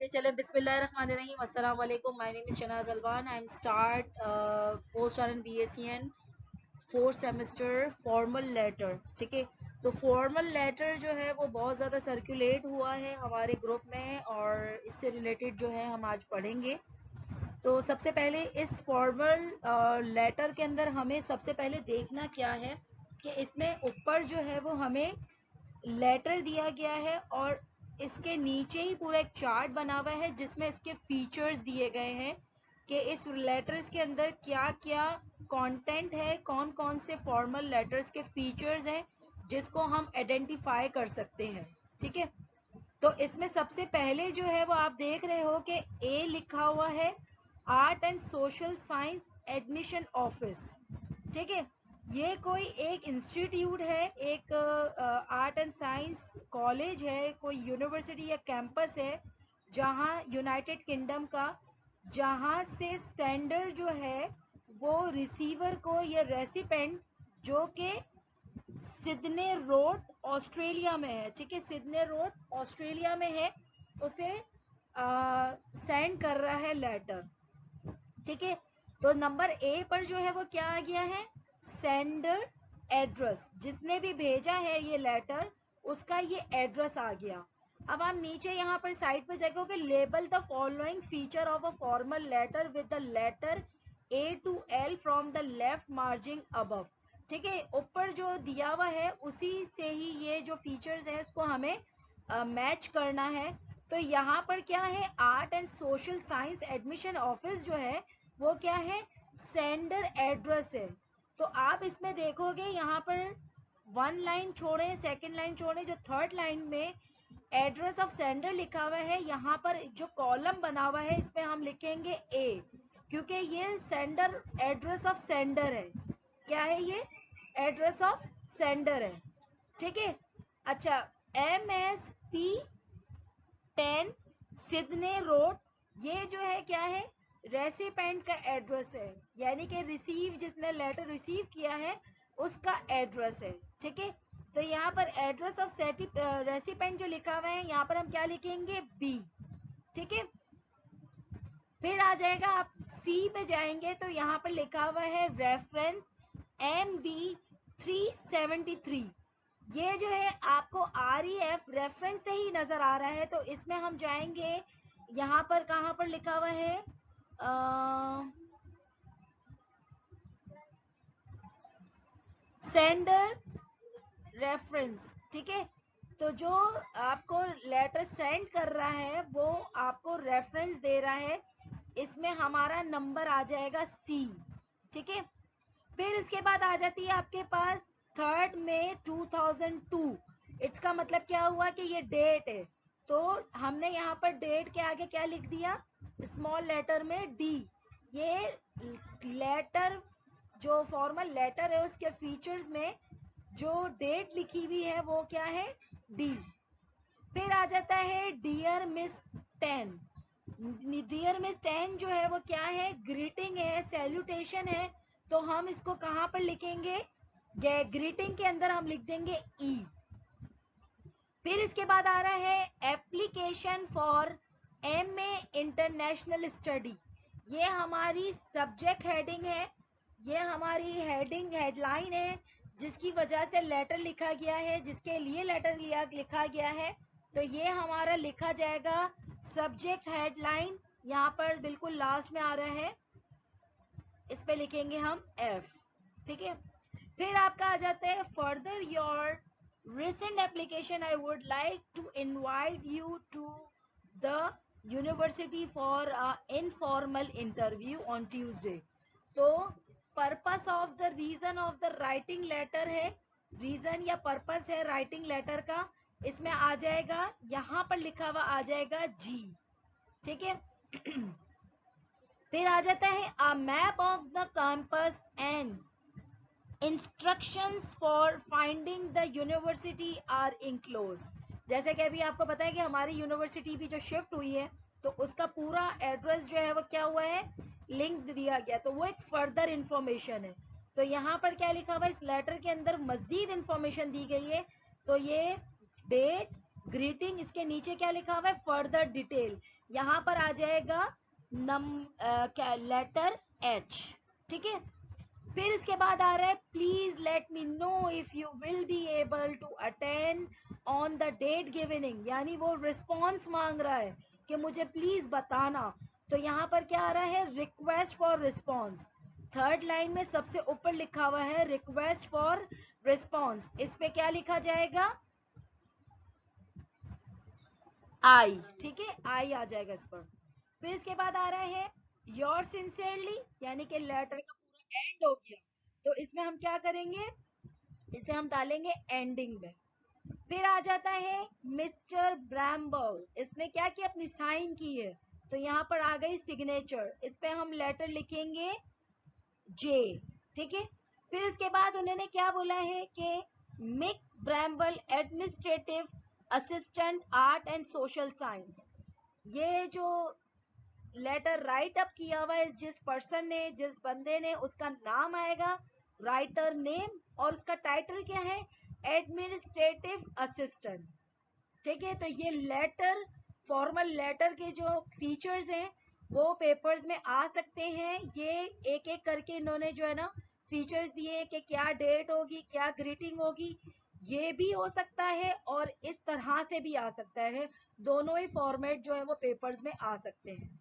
चले बिस्मिल्लाहिर्रहमानिर्रहीम अस्सलाम वालेकुम। My name is Shanaz Alwan. I am start post on BSc fourth semester formal letter. ठीक है, तो फॉर्मल लेटर जो है वो बहुत ज़्यादा सर्कुलेट हुआ है हमारे ग्रुप में और इससे रिलेटेड जो है हम आज पढ़ेंगे। तो सबसे पहले इस फॉर्मल लेटर के अंदर हमें सबसे पहले देखना क्या है कि इसमें ऊपर जो है वो हमें लेटर दिया गया है और इसके नीचे ही पूरा एक चार्ट बना हुआ है जिसमें इसके फीचर्स दिए गए हैं कि इस लेटर्स के अंदर क्या क्या कंटेंट है, कौन कौन से फॉर्मल लेटर्स के फीचर्स हैं जिसको हम आइडेंटिफाई कर सकते हैं। ठीक है, तो इसमें सबसे पहले जो है वो आप देख रहे हो कि ए लिखा हुआ है art and social science admission office. ठीक है, ये कोई एक इंस्टीट्यूट है, एक आर्ट एंड साइंस कॉलेज है, कोई यूनिवर्सिटी या कैंपस है जहां यूनाइटेड किंगडम का, जहां से सेंडर जो है वो रिसीवर को या रेसिपेंट जो कि सिडनी रोड ऑस्ट्रेलिया में है, ठीक है, सिडनी रोड ऑस्ट्रेलिया में है, उसे सेंड कर रहा है लेटर। ठीक है, तो नंबर ए पर जो है वो क्या आ गया है, सेंडर एड्रेस, जिसने भी भेजा है ये लेटर उसका ये एड्रेस आ गया। अब आप नीचे यहाँ पर साइड पे देखोगे label the following feature of a formal letter with the letter A to L from the left margin above. ठीक है, ऊपर जो दिया हुआ है उसी से ही ये जो फीचर्स है उसको हमें मैच करना है। तो यहाँ पर क्या है, art and social science admission office जो है वो क्या है, सेंडर एड्रेस है। तो आप इसमें देखोगे यहाँ पर वन लाइन छोड़े, सेकंड लाइन छोड़े, जो थर्ड लाइन में एड्रेस ऑफ सेंडर लिखा हुआ है, यहाँ पर जो कॉलम बना हुआ है इस पे हम लिखेंगे ए, क्योंकि ये सेंडर एड्रेस ऑफ सेंडर है। क्या है ये, एड्रेस ऑफ सेंडर है। ठीक है, अच्छा, MSP 10 सिडनी रोड, ये जो है क्या है, रेसिपेंट का एड्रेस है, यानी कि रिसीव, जिसने लेटर रिसीव किया है उसका एड्रेस है। ठीक है, तो यहाँ पर एड्रेस ऑफ रेसिपेंट जो लिखा हुआ है यहाँ पर हम क्या लिखेंगे, बी। ठीक है, फिर आ जाएगा, आप सी पे जाएंगे तो यहाँ पर लिखा हुआ है रेफरेंस MB373। ये जो है आपको REF रेफरेंस से ही नजर आ रहा है, तो इसमें हम जाएंगे, यहाँ पर कहाँ पर लिखा हुआ है, सेंडर रेफरेंस। ठीक है, तो जो आपको लेटर सेंड कर रहा है वो आपको रेफरेंस दे रहा है, इसमें हमारा नंबर आ जाएगा सी। ठीक है, फिर इसके बाद आ जाती है आपके पास 3 मई 2002। इसका मतलब क्या हुआ कि ये डेट है, तो हमने यहाँ पर डेट के आगे क्या लिख दिया, स्मॉल लेटर में डी। ये लेटर, जो फॉर्मल लेटर है उसके फीचर्स में जो डेट लिखी हुई है वो क्या है, डी। फिर आ जाता है डियर मिस 10। डियर मिस 10 जो है वो क्या है, ग्रीटिंग है, सैल्यूटेशन है, तो हम इसको कहां पर लिखेंगे, ग्रीटिंग के अंदर हम लिख देंगे ई। फिर इसके बाद आ रहा है application for MA international study. ये हमारी सब्जेक्ट हेडिंग है, ये हमारी हेडलाइन है जिसकी वजह से लेटर लिखा गया है, जिसके लिए लेटर लिखा गया है, तो ये हमारा लिखा जाएगा सब्जेक्ट हेडलाइन, यहाँ पर बिल्कुल लास्ट में आ रहा है, इस पे लिखेंगे हम F। ठीक है, फिर आपका आ जाता है further your recent application I would like to invite you to the university for a informal interview on Tuesday। तो purpose of the reason of the writing letter है, रीजन या पर्पस है राइटिंग लेटर का, इसमें आ जाएगा, यहाँ पर लिखा हुआ आ जाएगा जी। ठीक है, फिर आ जाता है a map of the campus and instructions for finding the university are enclose. जैसे कि अभी आपको पता है कि हमारी यूनिवर्सिटी भी जो शिफ्ट हुई है तो उसका पूरा एड्रेस जो है वो क्या हुआ है, लिंक दिया गया, तो वो एक फर्दर इंफॉर्मेशन है। तो यहाँ पर क्या लिखा हुआ है, इस लेटर के अंदर मजीद इंफॉर्मेशन दी गई है, तो ये डेट, ग्रीटिंग, इसके नीचे क्या लिखा हुआ है, फर्दर डिटेल, यहाँ पर आ जाएगा लेटर एच, ठीक है। फिर इसके बाद आ रहा है please let me know if you will be able to attend on the date given, यानी वो रिस्पॉन्स मांग रहा है कि मुझे प्लीज बताना। तो यहाँ पर क्या आ रहा है, request for response. Third line में सबसे ऊपर लिखा हुआ है रिक्वेस्ट फॉर रिस्पॉन्स, इस पे क्या लिखा जाएगा, आई, ठीक है, आई आ जाएगा इस पर। फिर इसके बाद आ रहा है योर सिंसियरली, यानी कि लेटर का पूरा एंड हो गया, तो इसमें हम क्या करेंगे, इसे हम डालेंगे एंडिंग में। फिर आ जाता है मिस्टर ब्रैम्बल, इसने क्या किया, अपनी साइन की है, तो यहाँ पर आ गई सिग्नेचर, इस पे हम लेटर लिखेंगे जे, ठीक है। फिर इसके बाद उन्होंने क्या बोला है कि Mick Bramble administrative assistant art and social science, ये जो लेटर राइट अप किया हुआ है, जिस पर्सन ने, जिस बंदे ने, उसका नाम आएगा, राइटर नेम, और उसका टाइटल क्या है, एडमिनिस्ट्रेटिव असिस्टेंट, ठीक है। तो ये लेटर, फॉर्मल लेटर के जो फीचर्स हैं वो पेपर्स में आ सकते हैं। ये एक एक करके इन्होंने जो है ना फीचर्स दिए कि क्या डेट होगी, क्या ग्रीटिंग होगी, ये भी हो सकता है और इस तरह से भी आ सकता है, दोनों ही फॉर्मेट जो है वो पेपर्स में आ सकते हैं।